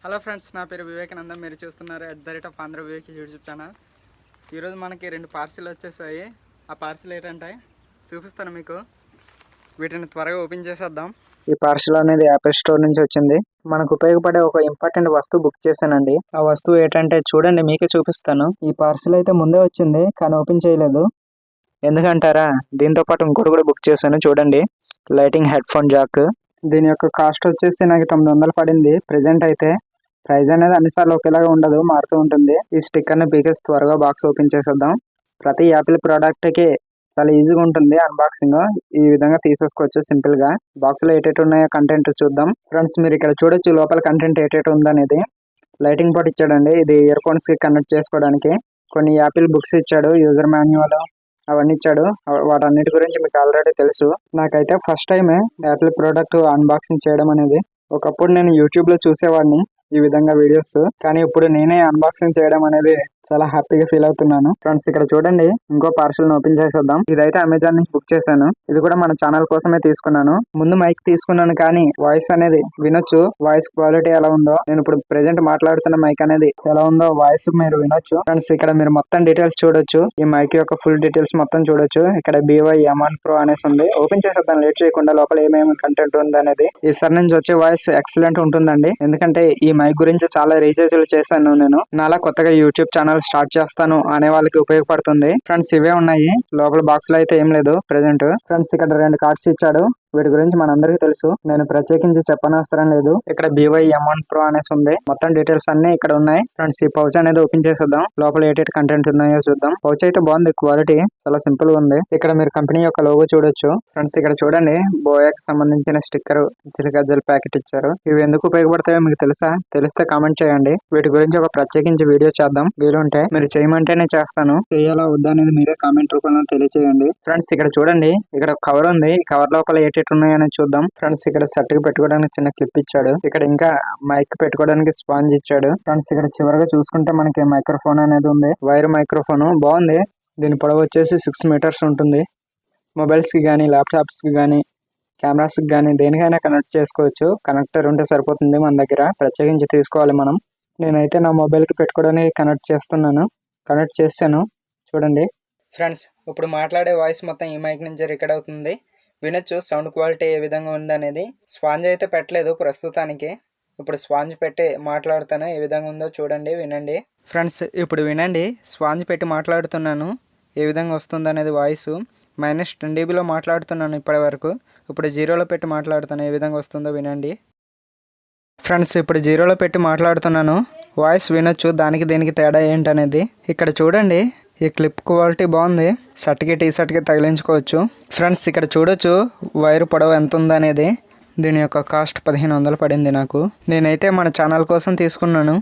Hello friends, నా పేరు వివేకానందం. మీరు చూస్తున్నారు @ఆంధ్ర వివేక్ యూట్యూబ్ ఛానల్. ఈరోజు మనకి 2 పార్సిల్ వచ్చేసాయి. ఆ పార్సిల్ ఏంటంటే చూపిస్తాను మీకు. వీటిని త్వరగా ఓపెన్ చేసేద్దాం. ఈ పార్సిల్ అనేది యాపిల్ స్టోర్ నుంచి వచ్చింది. మనకు ఉపయోగపడే ఒక ఇంపార్టెంట్ వస్తువు బుక్ చేశానండి. ఆ వస్తువు ఏంటంటే చూడండి, మీకే చూపిస్తాను. ఈ పార్సిల్ అయితే ముందే వచ్చింది కానీ ఓపెన్ చేయలేదు. ఎందుకంటారా, దీంతో పాటు ఇంకోటి కూడా బుక్ చేశాను. చూడండి, లైటింగ్ హెడ్ ఫోన్ జాక్. దీని యొక్క కాస్ట్ వచ్చేసి నాకు 900 పడింది. ప్రెజెంట్ అయితే ప్రైస్ అనేది అన్నిసార్లు ఒకేలాగా ఉండదు, మారుతూ ఉంటుంది. ఈ స్టిక్కర్ ని పీకేసి త్వరగా బాక్స్ ఓపెన్ చేసేద్దాం. ప్రతి యాపిల్ ప్రోడక్ట్ కి చాలా ఈజీగా ఉంటుంది అన్బాక్సింగ్. ఈ విధంగా తీసేసుకోవచ్చు సింపుల్ గా. బాక్స్ లో ఏటేటి ఉన్నాయో కంటెంట్ చూద్దాం. ఫ్రెండ్స్, మీరు ఇక్కడ చూడొచ్చు లోపల కంటెంట్ ఏటేటి ఉందనేది. లైటింగ్ పాట్ ఇచ్చాడండి, ఇది ఇయర్ ఫోన్స్ కి కనెక్ట్ చేసుకోవడానికి. కొన్ని యాపిల్ బుక్స్ ఇచ్చాడు, యూజర్ మాన్యువల్ అవన్నీ ఇచ్చాడు. వాటన్నిటి గురించి మీకు ఆల్రెడీ తెలుసు. నాకైతే ఫస్ట్ టైమే యాపిల్ ప్రోడక్ట్ అన్బాక్సింగ్ చేయడం అనేది. ఒకప్పుడు నేను యూట్యూబ్ లో చూసేవాడిని ఈ విధంగా వీడియోస్, కానీ ఇప్పుడు నేనే అన్బాక్సింగ్ చేయడం అనేది చాలా హ్యాపీగా ఫీల్ అవుతున్నాను. ఫ్రెండ్స్, ఇక్కడ చూడండి, ఇంకో పార్సల్ ఓపెన్ చేసేద్దాం. ఇదైతే అమెజాన్ నుంచి బుక్ చేశాను. ఇది కూడా మన ఛానల్ కోసమే తీసుకున్నాను. ముందు మైక్ తీసుకున్నాను కానీ వాయిస్ అనేది వినొచ్చు. వాయిస్ క్వాలిటీ ఎలా ఉందో, నేను ఇప్పుడు ప్రెజెంట్ మాట్లాడుతున్న మైక్ అనేది ఎలా ఉందో వాయిస్ మీరు వినొచ్చు. ఫ్రెండ్స్, ఇక్కడ మీరు మొత్తం డీటెయిల్స్ చూడొచ్చు. ఈ మైక్ యొక్క ఫుల్ డీటెయిల్స్ మొత్తం చూడొచ్చు. ఇక్కడ BY-M1 Pro అనేసి ఉంది. ఓపెన్ చేసేద్దాం లేట్ చేయకుండా, లోపల ఏమేమి కంటెంట్ ఉంది అనేది. ఈసారి నుంచి వచ్చే వాయిస్ ఎక్సలెంట్ ఉంటుందండి, ఎందుకంటే ఈ మైక్ గురించి చాలా రీసెర్చ్లు చేశాను నేను. నాలా కొత్తగా యూట్యూబ్ ఛానల్ స్టార్ట్ చేస్తాను అనే వాళ్ళకి ఉపయోగపడుతుంది. ఫ్రెండ్స్, ఇవే ఉన్నాయి. లోపల బాక్స్ లో అయితే ఏం లేదు ప్రెజెంట్. ఫ్రెండ్స్, ఇక్కడ 2 కార్డ్స్ ఇచ్చాడు. వీటి గురించి మనందరికీ తెలుసు, నేను ప్రత్యేకించి చెప్పనవసరం లేదు. ఇక్కడ BY-M1 Pro అనేసి ఉంది. మొత్తం డీటెయిల్స్ అన్ని ఇక్కడ ఉన్నాయి. ఫ్రెండ్స్, ఈ పౌచ్ అనేది ఓపెన్ చేసేద్దాం. లోపల ఏటేటి కంటెంట్ ఉన్నాయో చూద్దాం. పౌచ్ అయితే బాగుంది, క్వాలిటీ చాలా సింపుల్ గా ఉంది. ఇక్కడ మీరు కంపెనీ యొక్క లోగో చూడొచ్చు. ఫ్రెండ్స్, ఇక్కడ చూడండి, బోయాకి సంబంధించిన స్టిక్కర్, చిలికజ్జల ప్యాకెట్ ఇచ్చారు. ఇవి ఎందుకు ఉపయోగపడతాయో మీకు తెలుసా? తెలిస్తే కామెంట్ చేయండి. వీటి గురించి ఒక ప్రత్యేకించి వీడియో చేద్దాం. వీలుంటే మీరు చేయమంటేనే చేస్తాను. చేయాలా వద్దా అనేది మీరే కామెంట్ రూపంలో తెలియజేయండి. ఫ్రెండ్స్, ఇక్కడ చూడండి, ఇక్కడ కవర్ ఉంది. ఈ కవర్ లోపల ఏటేటి ఉన్నాయని చూద్దాం. ఫ్రెండ్స్, ఇక్కడ సెట్ కి పెట్టుకోవడానికి చిన్న క్లిప్ ఇచ్చాడు. ఇక్కడ ఇంకా మైక్ పెట్టుకోవడానికి స్పాంజ్ ఇచ్చాడు. ఫ్రెండ్స్, ఇక్కడ చివరిగా చూసుకుంటే మనకి మైక్రోఫోన్ అనేది ఉంది. వైర్ మైక్రోఫోన్ బాగుంది. దీని పొడవు వచ్చేసి 6 మీటర్స్ ఉంటుంది. మొబైల్స్ కి కానీ, ల్యాప్టాప్స్ కి కానీ, కెమెరాస్ కి కానీ దేనికైనా కనెక్ట్ చేసుకోవచ్చు. కనెక్టర్ ఉంటే సరిపోతుంది మన దగ్గర, ప్రత్యేకించి తీసుకోవాలి మనం. నేనైతే నా మొబైల్ కి పెట్టుకోవడానికి కనెక్ట్ చేశాను. చూడండి ఫ్రెండ్స్, ఇప్పుడు మాట్లాడే వాయిస్ మొత్తం ఈ మైక్ నుంచి రికార్డ్ అవుతుంది. వినొచ్చు సౌండ్ క్వాలిటీ ఏ విధంగా ఉందనేది. స్పాంజ్ అయితే పెట్టలేదు ప్రస్తుతానికి. ఇప్పుడు స్పాంజ్ పెట్టి మాట్లాడుతాను, ఏ విధంగా ఉందో చూడండి, వినండి. ఫ్రెండ్స్, ఇప్పుడు వినండి, స్పాంజ్ పెట్టి మాట్లాడుతున్నాను, ఏ విధంగా వస్తుంది అనేది వాయిస్. -10 dBలో మాట్లాడుతున్నాను ఇప్పటి వరకు. ఇప్పుడు 0లో పెట్టి మాట్లాడుతాను, ఏ విధంగా వస్తుందో వినండి. ఫ్రెండ్స్, ఇప్పుడు 0లో పెట్టి మాట్లాడుతున్నాను. వాయిస్ వినొచ్చు, దానికి దీనికి తేడా ఏంటనేది. ఇక్కడ చూడండి, ఈ క్లిప్ క్వాలిటీ బాగుంది. షర్ట్కి టీ-షర్ట్కి తగిలించుకోవచ్చు. ఫ్రెండ్స్, ఇక్కడ చూడొచ్చు వైర్ పొడవు ఎంత ఉందనేది. దీని యొక్క కాస్ట్ 1500 పడింది నాకు. నేనైతే మన ఛానల్ కోసం తీసుకున్నాను.